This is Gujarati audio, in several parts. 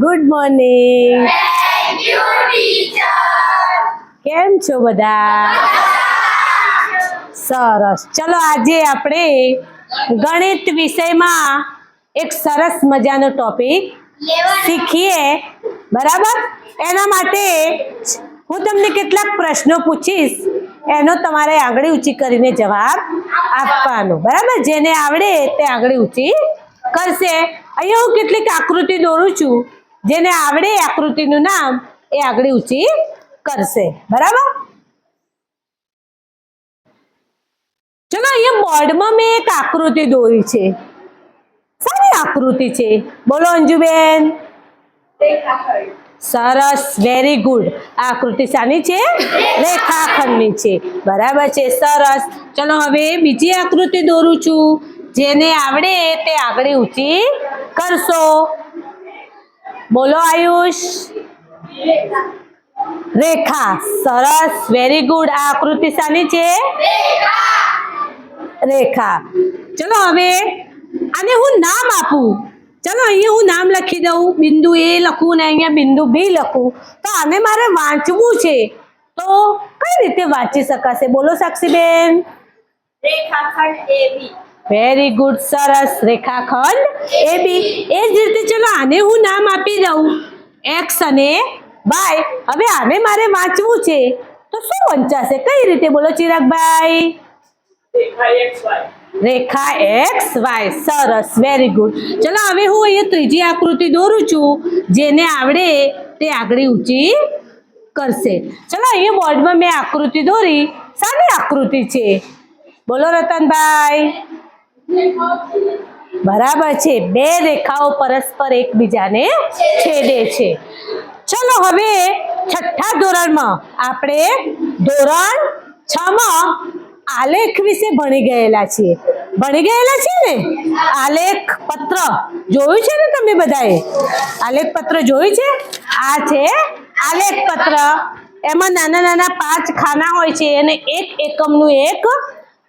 Good morning. Thank you, teacher. કેમ છો બધા? સરસ. ચલો આજે આપણે ગણિત વિષયમાં એક સરસ મજાનો ટોપિક શીખીએ. બરાબર? એના માટે હું તમને કેટલાક પ્રશ્નો પૂછીશ, એનો તમારે આંગળી ઊંચી કરીને જવાબ આપવાનો. બરાબર? જેને આવડે તે આંગળી ઊંચી કરશે. અહીંયા હું કેટલીક આકૃતિ દોરું છું, જેને આવડે આકૃતિનું નામ એ આંગળી ઊંચી કરશે. બરાબર? ચલો અહીંયા બોર્ડમાં મેં એક આકૃતિ દોરી છે. સારી આકૃતિ છે. બોલો અંજુબેન. સરસ, વેરી ગુડ. આ આકૃતિ શાની છે? રેખાખંડની છે. બરાબર છે, સરસ. ચલો હવે બીજી આકૃતિ દોરું છું, જેને આવડે તે આંગળી ઊંચી કરશો. બોલો આયુષ. રેખા. સરસ, વેરી ગુડ. આ આકૃતિ શાની છે? રેખા. ચલો હવે આને હું નામ આપું. ચલો અહીંયા હું નામ લખી દઉં, બિંદુ એ લખું ને અહીંયા બિંદુ બી લખું. તો આને મારે વાંચવું છે, તો કઈ રીતે વાંચી શકાશે? બોલો સાક્ષીબેન. રેખાખંડ AB. વેરી ગુડ, સરસ. રેખાખંડ AB. એ જ રીતે ચલો આને હું નામ આપી દઉં એક્સ અને વાય. હવે આને મારે વાંચવું છે, તો શું વંચાશે? કઈ રીતે? બોલો ચિરાગભાઈ. રેખા એક્સ વાય. સરસ, વેરી ગુડ. ચલો હવે હું અહીંયા ત્રીજી આકૃતિ દોરું છું, જેને આવડે તે આંગળી ઊંચી કરશે. ચલો અહીંયા બોર્ડમાં મેં આકૃતિ દોરી. સારી આકૃતિ છે. બોલો રતનભાઈ. બરાબર છે. બે રેખાઓ પરસ્પર એકબીજાને છેદે છે. ચલો હવે છઠ્ઠા ધોરણમાં આપણે ધોરણ 6 માં આલેખ વિશે ભણી ગયેલા છીએ. ભણી ગયેલા છે ને? આલેખ પત્ર જોયું છે ને તમે બધાએ? આલેખ પત્ર જોયું છે? આ છે આલેખ પત્ર. એમાં નાના નાના 5 ખાના હોય છે અને એક એકમનું એક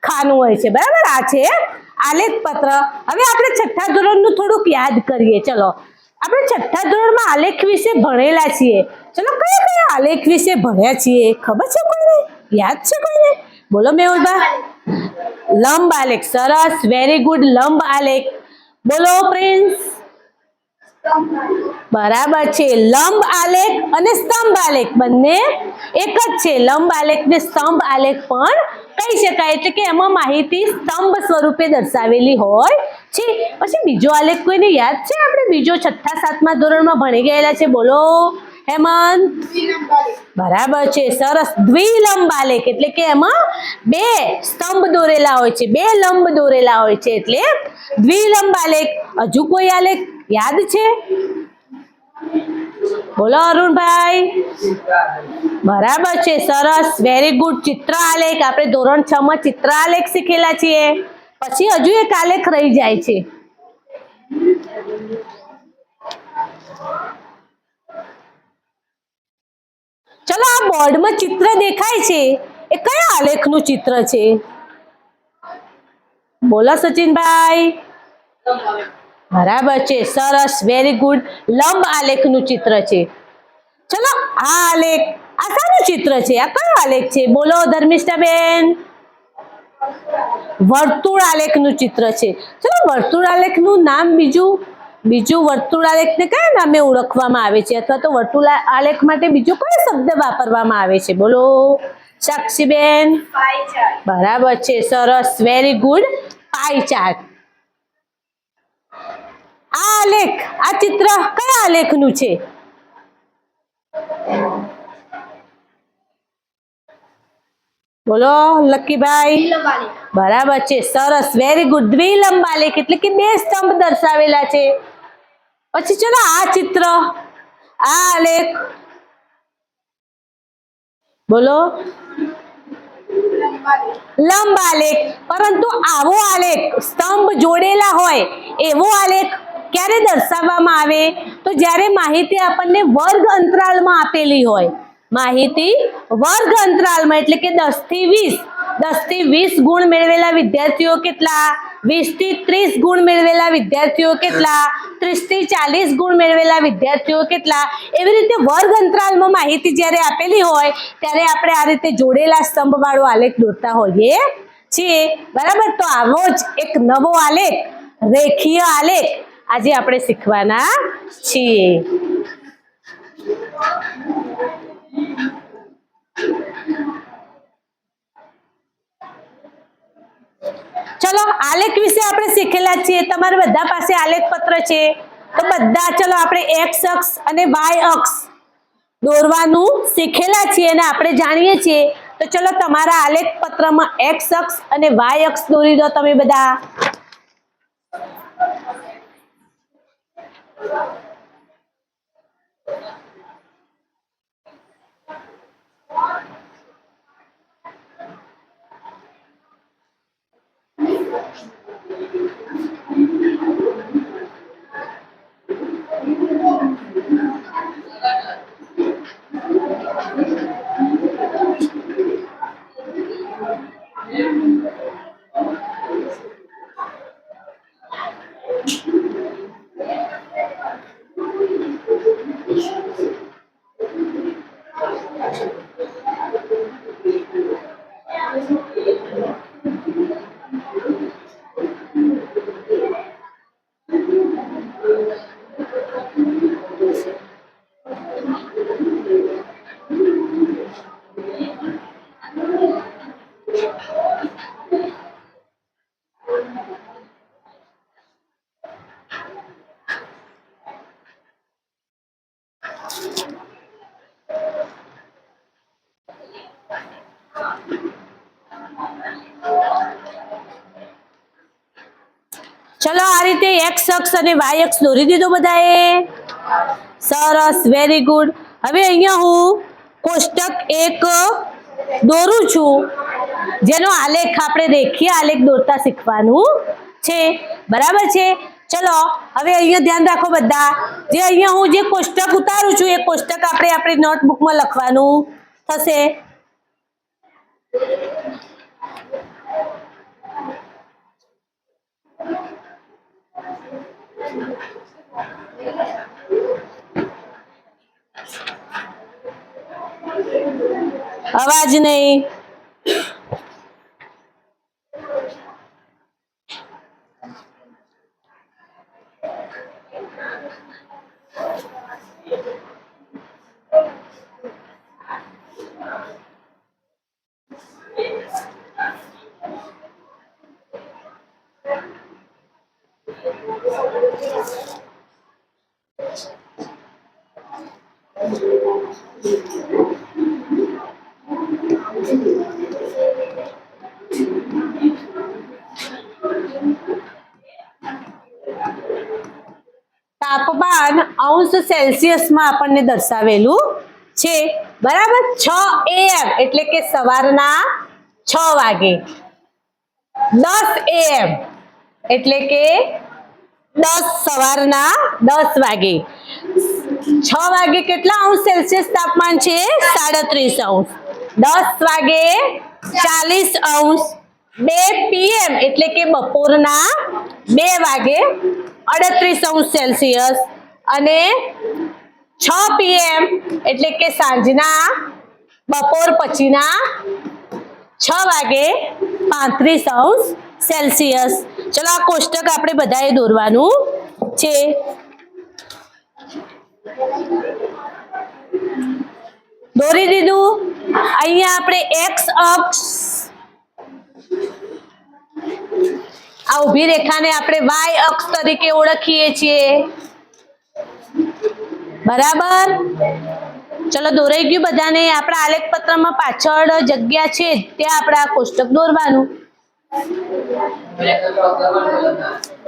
ખાનું હોય છે. બરાબર? આ છે આલેખ પત્ર. હવે આપણે છઠ્ઠા ધોરણનું થોડુંક યાદ કરીએ. ચલો આપણે છઠ્ઠા ધોરણમાં આલેખ વિશે ભણેલા છીએ. ચલો કયા કયા આલેખ વિશે ભણ્યા છીએ? ખબર છે કોઈને? યાદ છે કોઈને? બોલો મેહુલબા. લંબ આલેખ. સરસ, વેરી ગુડ. લંબ આલેખ. બોલો પ્રિન્સ. બરાબર છે. લંબ આલેખ અને સ્તંભ આલેખ બંને એક જ છે. લંબ આલેખ ને સ્તંભ આલેખ પણ કહી શકાય, એટલે કે એમાં માહિતી સ્તંભ સ્વરૂપે દર્શાવેલી હોય છે. પછી બીજો આલેખ કોઈને યાદ છે? આપણે બીજો 6થા 7મા ધોરણમાં ભણી ગયેલા છે. બોલો હેમંત. બરાબર છે, સરસ. દ્વિલંબ આલેખ એટલે કે એમાં 2 સ્તંભ દોરેલા હોય છે, 2 લંબ દોરેલા હોય છે, એટલે દ્વિલંબ આલેખ. હજુ કોઈ આલેખ યાદ છે? બોલો અરુણભાઈ. બરાબર છે, સરસ, વેરી ગુડ. ચિત્ર આલેખ. આપણે ધોરણ 6 માં ચિત્ર આલેખ શીખેલા છીએ. પછી હજુ એક આલેખ રહી જાય છે. ચલો આ બોર્ડમાં ચિત્ર દેખાય છે, એ કયા આલેખનું ચિત્ર છે? બોલો સચિનભાઈ. બરાબર છે, સરસ, વેરી ગુડ. લંબ આલેખનું ચિત્ર છે. ચલો આ આલેખ, આ શાનું ચિત્ર છે? આ કયો આલેખ છે? બોલો ધર્મિષ્ઠાબેન. વર્તુળ આલેખનું ચિત્ર છે. ચલો વર્તુળ આલેખનું નામ બીજું વર્તુળ આલેખને કયા નામે ઓળખવામાં આવે છે? અથવા તો વર્તુળ આલેખ માટે બીજો કયો શબ્દ વાપરવામાં આવે છે? બોલો સાક્ષીબેન. બરાબર છે, સરસ, વેરી ગુડ. પાઈ ચાર્ટ. આ આલેખ, આ ચિત્ર કયા આલેખનું છે? બોલો લક્કીભાઈ. બરાબર છે, સરસ, વેરી ગુડ. દ્વિલંબ આલેખ એટલે કે 2 સ્તંભ દર્શાવેલા છે. પછી ચલો આ ચિત્ર, આ આલેખ. બોલો લંબ આલેખ. પરંતુ આવો આલેખ સ્તંભ જોડેલા હોય એવો આલેખ ક્યારે દર્શાવવામાં આવે? તો જ્યારે માહિતી આપણને વર્ગ અંતરાલમાં આપેલી હોય. માહિતી વર્ગ અંતરાલમાં એટલે કે 10 થી 20 10 થી 20 ગુણ મેળવેલા વિદ્યાર્થીઓ કેટલા, 20 થી 30 ગુણ મેળવેલા વિદ્યાર્થીઓ કેટલા, 30 થી 40 ગુણ મેળવેલા વિદ્યાર્થીઓ કેટલા. એવી રીતે વર્ગ અંતરાલમાં માહિતી જ્યારે આપેલી હોય ત્યારે આપણે આ રીતે જોડેલા સ્તંભ વાળો આલેખ દોરતા હોઈએ છીએ. બરાબર. તો આવો જ એક નવો આલેખ, રેખીય આલેખ આજે આપણે શીખવાના છીએ. ચલો આલેખ વિશે આપણે શીખેલા છીએ. તમારા બધા પાસે આલેખ પત્ર છે તો બધા ચલો આપણે એક્સ અક્ષ અને વાય અક્ષ દોરવાનું શીખેલા છીએ અને આપણે જાણીએ છીએ. તો ચલો તમારા આલેખ પત્રમાં એક્સ અક્ષ અને વાય અક્ષ દોરી દો તમે બધા. ચલો આ રીતે એક્સ અક્ષ અને વાય અક્ષ દોરી દીધો બધાએ. સરસ, વેરી ગુડ. હવે અહીંયા હું કોષ્ટક 1 દોરું છું જેનો આલેખ આપણે રેખીય આલેખ દોરતા શીખવાનું છે. બરાબર છે. ચલો હવે અહીંયા ધ્યાન રાખો બધા. જે અહીંયા હું જે કોષ્ટક ઉતારું છું એ કોષ્ટક આપણે આપણી નોટબુકમાં લખવાનું થશે. અવાજ નહીં. તાપમાન અંશ સેલ્સિયસમાં આપણને દર્શાવેલું છે. બરાબર. 6 AM એટલે કે સવારના 6 વાગે. 10 AM એટલે કે 10 સવારના 10 વાગે. 6 વાગે કેટલા અંશ સેલ્સિયસ તાપમાન છે? 37 અંશ. 10 વાગે 40 અંશ. 2 PM એટલે કે બપોરના 2 વાગે 38 અંશ સેલ્સિયસ અને 6 PM એટલે કે સાંજના બપોર પછીના 6 વાગે 35 અંશ સેલ્સિયસ. ચલો આ કોષ્ટક આપણે બધાએ દોરવાનું છે. દોરી દીધું. અહીંયા આપણે એક્સ અક્ષ, આ ઊભી રેખાને આપણે વાય અક્ષ તરીકે ઓળખીએ છીએ. બરાબર. ચલો દોરાઈ ગયું બધાને. આપણા આલેખ પત્રમાં પાછળ જગ્યા છે ત્યાં આપણે આ કોષ્ટક દોરવાનું.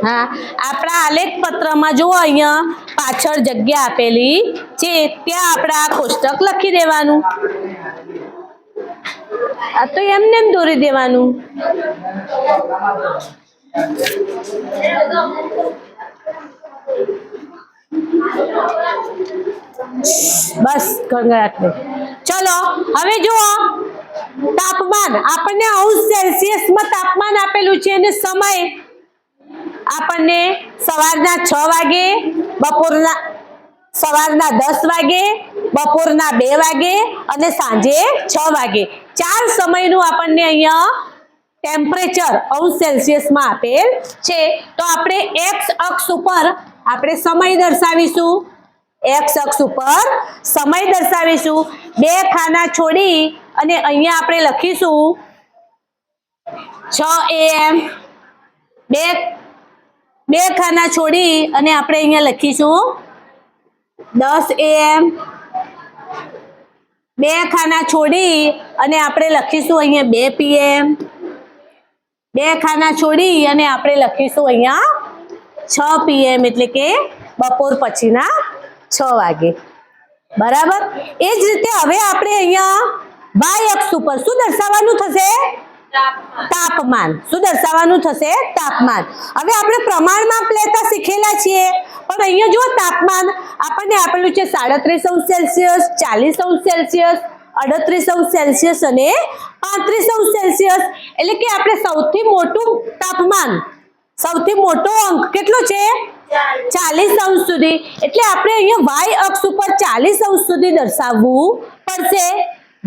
હા, આપણા આલેખ પત્રમાં જો અહીંયા પાછળ જગ્યા આપેલી છે ત્યાં આપણે આ કોષ્ટક લખી દેવાનું. આ તો એમને એમ દોરી દેવાનું. બસ ગણગણાટ. ચલો હવે જુઓ તાપમાન આપણને અંશ સેલ્સિયસમાં તાપમાન આપેલું છે અને સમય આપણને સવારના 6 વાગે, સવારના 10 વાગે, બપોરના 2 વાગે અને સાંજે 6 વાગે 4 સમયનું આપણને અહીંયા ટેમ્પરેચર અંશ સેલ્સિયસમાં આપેલ છે. તો આપણે એક્સ અક્ષ ઉપર આપણે સમય દર્શાવીશું. એક્સ અક્ષ ઉપર સમય દર્શાવીશું. 2 ખાના છોડી અને અહીંયા આપણે લખીશું 6 AM. 2 ખાના છોડી અને આપણે અહીંયા લખીશું 10 AM. 2 ખાના છોડી અને આપણે લખીશું અહીંયા 2 PM. 2 ખાના છોડી અને આપણે લખીશું અહીંયા 6 PM એટલે કે બપોર પછીના 6 વાગે. બરાબર. એ જ રીતે હવે આપણે અહીંયા વાય અક્ષ ઉપર શું દર્શાવવાનું થશે? તાપમાન. શું દર્શાવવાનું થશે? તાપમાન. હવે આપણે પ્રમાણમાં લેતા શીખેલા છીએ પણ અહીંયા જો તાપમાન આપણને આપેલું છે 37°C, 40°C, 38°C અને 35°C. એટલે કે આપણે સૌથી મોટું તાપમાન, સૌથી મોટો અંક કેટલો છે? 40° સુધી. એટલે આપણે અહીંયા વાય અક્ષ ઉપર 40° સુધી દર્શાવવું પડશે.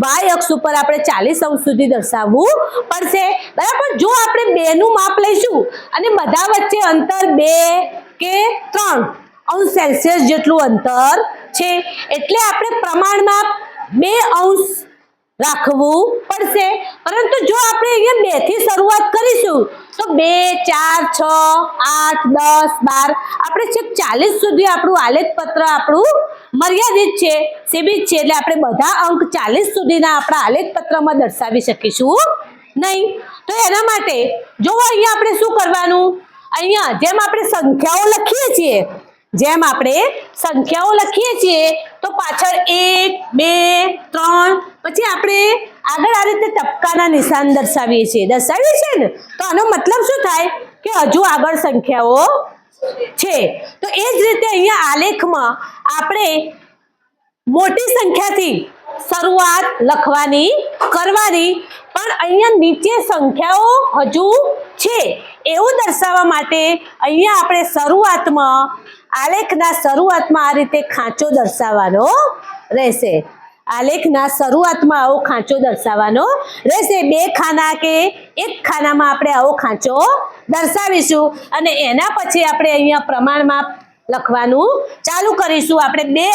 વાય અક્ષ ઉપર આપણે 40° સુધી દર્શાવવું પડશે. બરાબર. જો આપણે 2 નું માપ લઈશું અને બધા વચ્ચે અંતર 2 કે 3°C જેટલું અંતર છે એટલે આપણે પ્રમાણમાં 2° રાખવું પડશે. પરંતુ જો આપણે અહીંયા 2 થી શરૂઆત કરીશું તો 2, 4, 6, 8, 10, 12 આપણે છેક 40 સુધી આપણું આલેખપત્ર આપણું મર્યાદિત છે, સીમિત છે. એટલે આપણે બધા અંક 40 સુધીના આપણા આલેખપત્રમાં દર્શાવી શકીશું નહીં. તો એના માટે જો અહીંયા આપણે શું કરવાનું? અહીંયા જેમ આપણે સંખ્યાઓ લખીએ છીએ, જેમ આપણે સંખ્યાઓ લખીએ છીએ તો પાછળ 1, 2, 3 પછી આપણે આગળ આ રીતે ટપકાના નિશાન દર્શાવીએ છીએ ને. તો આનો મતલબ શું થાય કે હજુ આગળ સંખ્યાઓ છે. તો એ જ રીતે અહીંયા આલેખમાં આપણે મોટી સંખ્યાથી શરૂઆત લખવાની કરવાની પણ અહીંયા નીચે સંખ્યાઓ હજુ છે એવું દર્શાવવા માટે અહીંયા આપણે શરૂઆતમાં આલેખના શરૂઆતમાં આ રીતે ખાંચો દર્શાવવાનો રહેશે. આલેખના શરૂઆતમાં આવો ખાંચો દર્શાવવાનો રહેશે. 2 ખાના કે 1 ખાનામાં આપણે આવો ખાંચો દર્શાવીશું અને એના પછી આપણે અહીંયા પ્રમાણમાં લખવાનું ચાલુ કરીશું. આપણે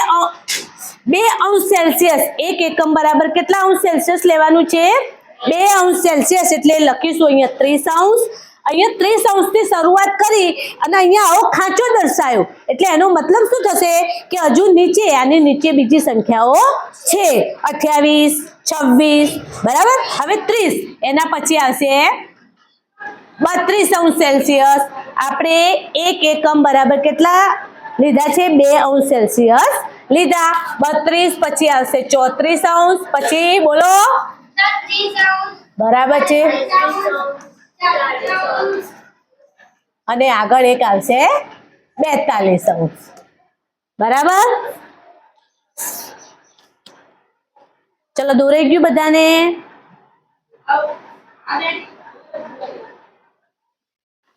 2°C 1 એકમ બરાબર કેટલા અંશ સેલ્સિયસ લેવાનું છે? 2°C એટલે લખીશું અહીંયા 30°. અહીંયા 30° થી શરૂઆત કરી અને અહીંયા આવો ખાંચો દર્શાવ્યો એટલે એનો મતલબ શું થશે કે હજુ નીચે આની નીચે બીજી સંખ્યાઓ છે 28, 26 બરાબર. હવે 30 એના પછી આવશે 32°C. આપણે 1 એકમ બરાબર કેટલા લીધા છે? 2°C લીધા. 32 પછી આવશે 34°. પછી બોલો બરાબર છે. અને આગળ એક આવશે 42°. બરાબર. ચલો દોરાઈ ગયું બધાને?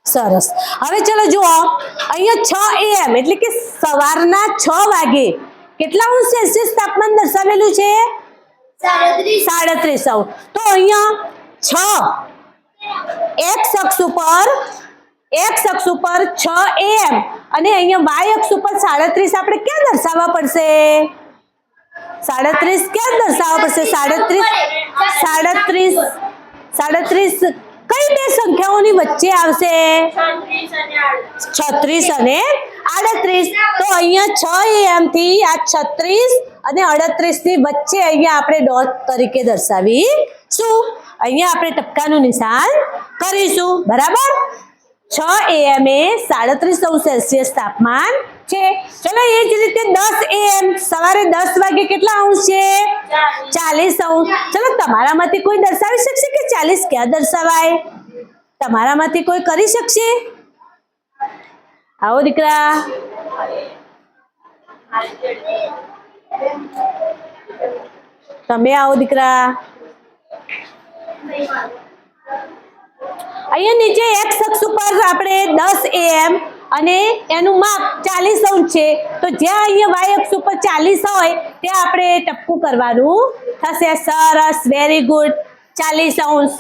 સરસ. હવે ચલો જુઓ અહીંયા 6 AM એટલે કે સવારના 6 વાગે કેટલા અંશ સેલ્સિયસ તાપમાન દર્શાવેલું છે? 37°. તો અહીંયા 6 x અક્ષ ઉપર 6 AM અને અહીંયા y અક્ષ ઉપર 37 આપણે ક્યાં દર્શાવવા પડશે? 37 ક્યાં દર્શાવવા પડશે? 37 કઈ 2 સંખ્યાઓની વચ્ચે આવશે? 36 અને 38. તો અહીંયા 6 AM થી આ 36 અને 38 ની વચ્ચે અહીંયા આપણે ડોટ તરીકે દર્શાવીશું. અહીંયા આપણે ટપકાનું નિશાન કરીશું. બરાબર. 6 AM એ 37°C તાપમાન છે. ચલો એ જ રીતે 10 AM સવારે 10 વાગે કેટલા અંશ છે? 40°. ચલો તમારામાંથી કોઈ દર્શાવી શકશે કે 40 ક્યાં દર્શાવાય? તમારામાંથી કોઈ કરી શકશે? આવો દીકરા. તમે આવો દીકરા. અહીંયા નીચે x અક્ષ ઉપર આપણે 10 am અને એનું માપ 40 અંશ છે, તો જ્યાં અહીંયા y અક્ષ ઉપર 40 હોય ત્યાં આપણે ટપકું કરવાનું થશે. સરસ, વેરી ગુડ, 40 અંશ.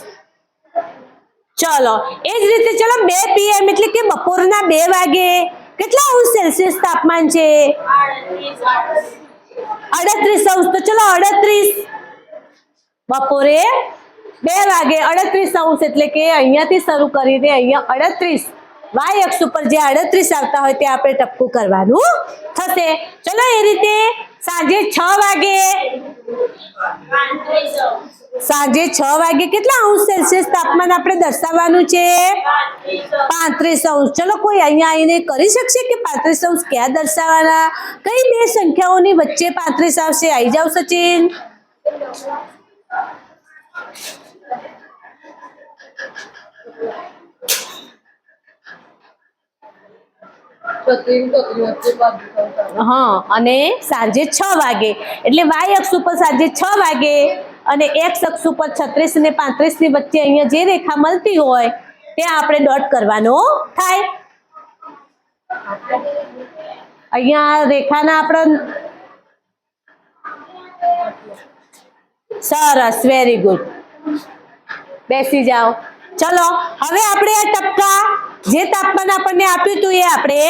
ચલો એ જ રીતે ચલો 2 pm એટલે કે બપોરના 2 વાગે કેટલા અંશ સેલ્સિયસ તાપમાન છે? 38 અંશ. તો ચલો 38 બપોરે 2 વાગે 38 અંશ એટલે કે અહીંયાથી શરૂ કરીને અહીંયા 38 y અક્ષ ઉપર જે 38 આવતા હોય તે આપણે ટપકું કરવાનું થશે. ચલો એ રીતે સાંજે 6 વાગે કેટલા અંશ સેલ્સિયસ તાપમાન આપણે દર્શાવવાનું છે? 35 અંશ. ચલો કોઈ અહીંયા આવીને કરી શકશે કે 35 અંશ ક્યાં દર્શાવવાના? કઈ બે સંખ્યાઓની વચ્ચે 35 આવશે? આવી જાવ સચિન. હા, અને સાંજે 6 વાગે એટલે y અક્ષ ઉપર સાંજે 6 વાગે અને x અક્ષ ઉપર 36 અને 35 ની વચ્ચે અહીંયા જે રેખા મળતી હોય ત્યાં આપણે ડોટ કરવાનો થાય. અહીંયા રેખાના આપણે સરસ, વેરી ગુડ, બેસી જાઓ. ચલો હવે આપણે આ ટપકા જે તાપમાન આપણને આપ્યું હતું એ આપણે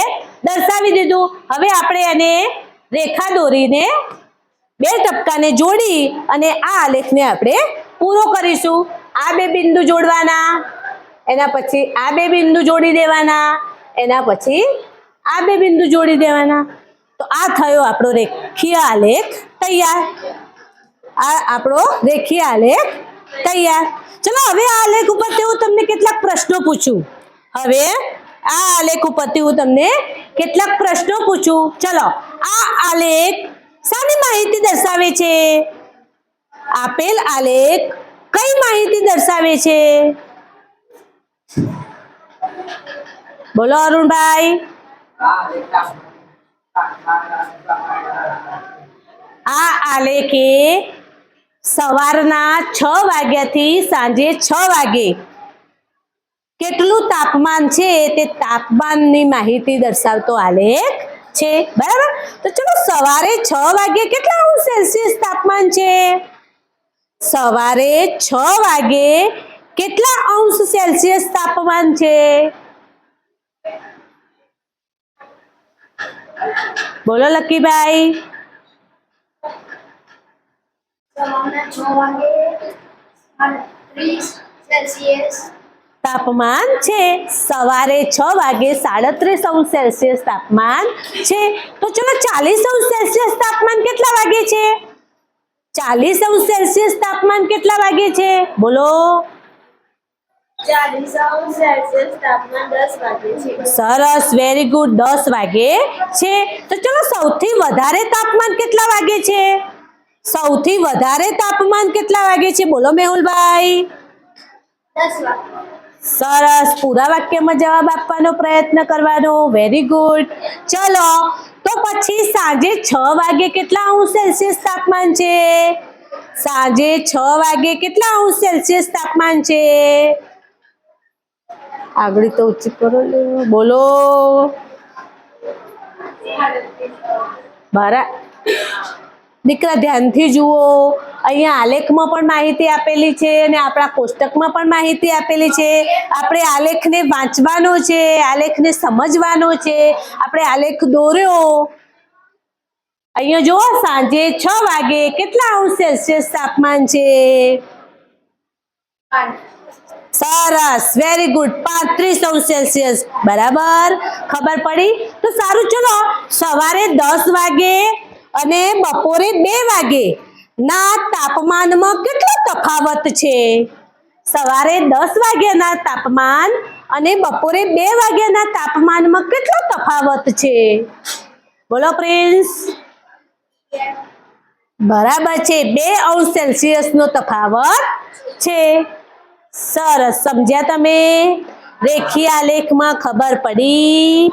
દર્શાવી દીધું. હવે આપણે એને રેખા દોરીને 2 ટપકાને જોડી અને આ આલેખને આપણે પૂરો કરીશું. આ 2 બિંદુ જોડવાના, એના પછી આ 2 બિંદુ જોડી દેવાના, એના પછી આ 2 બિંદુ જોડી દેવાના. તો આ થયો આપણો રેખીય આલેખ તૈયાર. આ આપણો રેખીય આલેખ તૈયાર. ચલો હવે આ આલેખ ઉપરથી હું તમને કેટલાક પ્રશ્નો પૂછું. હવે આ આલેખ ઉપરથી હું તમને કેટલાક પ્રશ્નો પૂછું. ચલો આ આલેખ શાની માહિતી દર્શાવે છે? આપેલ આલેખ કઈ માહિતી દર્શાવે છે? બોલો અરુણભાઈ. આ આલેખે સવારના 6 વાગ્યાથી સાંજે 6 વાગે કેટલું તાપમાન છે તે તાપમાનની માહિતી દર્શાવતો આલેખ છે. બરાબર. તો ચલો સવારે 6 વાગે કેટલા અંશ સેલ્સિયસ તાપમાન છે? સવારે 6 વાગે કેટલા અંશ સેલ્સિયસ તાપમાન છે? બોલો લક્કીભાઈ. તાપમાન છે સવારે 6 વાગે 37 અંશ સેલ્સિયસ તાપમાન છે. તો ચલો 40 અંશ સેલ્સિયસ તાપમાન કેટલા વાગે છે? 40 અંશ સેલ્સિયસ તાપમાન કેટલા વાગે છે? બોલો. 40 અંશ સેલ્સિયસ તાપમાન 10 વાગે છે. સરસ, વેરી ગુડ, 10 વાગે છે. તો ચલો સૌથી વધારે તાપમાન કેટલા વાગે છે? સૌથી વધારે તાપમાન કેટલા વાગે છે? બોલો મેહુલભાઈ. 10 વાગે. સરસ, પૂરા વાક્યમાં જવાબ આપવાનો પ્રયત્ન કરવાનો. Very good. ચલો તો પછી સાંજે 6 વાગે કેટલા અંશ સેલ્સિયસ તાપમાન છે? સાંજે 6 વાગે કેટલા અંશ સેલ્સિયસ તાપમાન છે? આગળ તો ઊંચી કરો. બોલો. બરા દીકરા ધ્યાનથી જુઓ. અહીંયા આલેખમાં પણ માહિતી આપેલી છે અને આપણા કોષ્ટકમાં પણ માહિતી આપેલી છે. આપણે આલેખને વાંચવાનો છે, આલેખને સમજવાનો છે. આપણે આલેખ દોર્યો. અહીંયા જુઓ સાંજે 6 વાગે કેટલા અંશ સેલ્સિયસ તાપમાન છે? સરસ, વેરી ગુડ, 35 અંશ સેલ્સિયસ. બરાબર, ખબર પડી. તો સારું, ચલો સવારે 10 વાગે અને બપોરે 2 વાગે ના તાપમાનમાં કેટલો તફાવત છે? સવારે 10 વાગ્યાના તાપમાન અને બપોરે 2 વાગ્યાના તાપમાનમાં કેટલો તફાવત છે? બોલો પ્રિન્સ. બરાબર છે, 2 અંશ સેલ્સિયસનો તફાવત છે. સરસ, સમજ્યા તમે? રેખીય આલેખમાં ખબર પડી?